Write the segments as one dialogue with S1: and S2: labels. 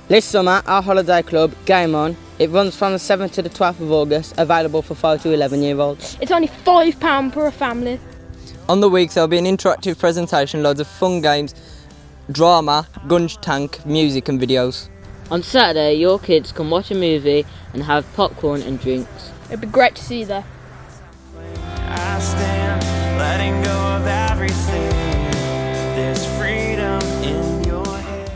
S1: This summer, our holiday club, Game On, it runs from the 7th to the 12th of August, available for 5 to 11 year olds.
S2: It's only £5 per family.
S3: On the week there'll be an interactive presentation, loads of fun games, drama, gunge tank, music and videos.
S4: On Saturday, your kids can watch a movie and have popcorn and drinks.
S2: It'd be great to see you there.
S5: I stand letting go of everything. There's freedom in your head.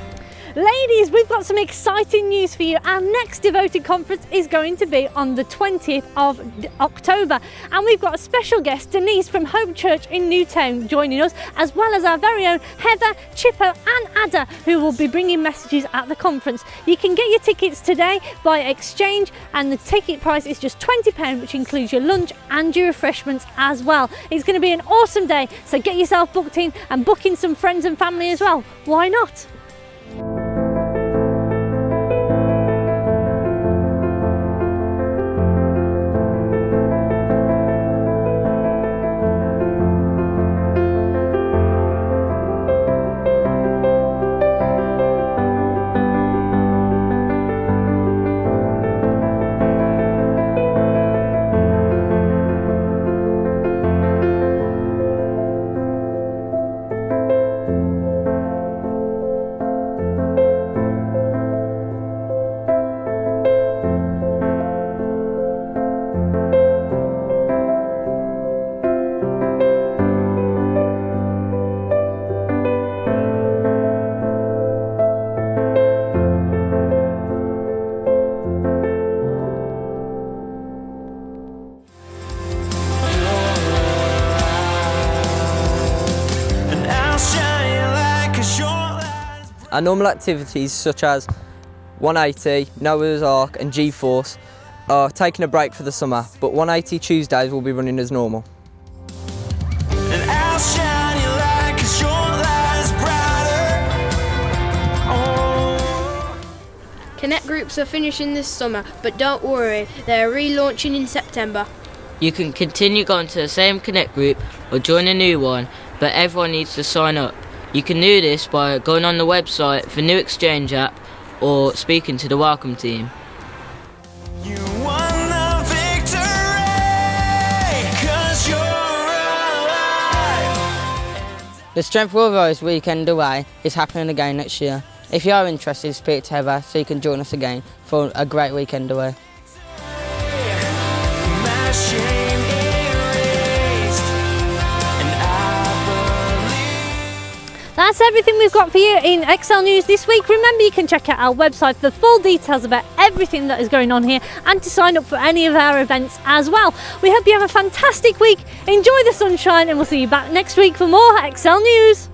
S6: Ladies, we've got some exciting news for you. Our next Devoted conference is going to be on the 20th of October, and we've got a special guest, Denise from Hope Church in Newtown, joining us, as well as our very own Heather, Chipper and Ada, who will be bringing messages at the conference. You can get your tickets today by exchange, and the ticket price is just £20, which includes your lunch and your refreshments as well. It's going to be an awesome day, so get yourself booked in and book in some friends and family as well. Why not?
S3: Our normal activities such as 180, Noah's Ark and G-Force are taking a break for the summer, but 180 Tuesdays will be running as normal.
S5: And I'll shine your light 'cause your light is brighter. Oh.
S2: Connect groups are finishing this summer, but don't worry, they're relaunching in September.
S4: You can continue going to the same Connect group or join a new one, but everyone needs to sign up. You can do this by going on the website for New Exchange app or speaking to the welcome team.
S5: You won the victory 'cause you're alive.
S1: The Strength Will Rise weekend away is happening again next year. If you are interested, speak to Heather so you can join us again for a great weekend away.
S5: My shame erased, and I believe.
S6: That's everything we've got for you in XL News this week. Remember, you can check out our website for the full details about everything that is going on here and to sign up for any of our events as well. We hope you have a fantastic week. Enjoy the sunshine, and we'll see you back next week for more XL News.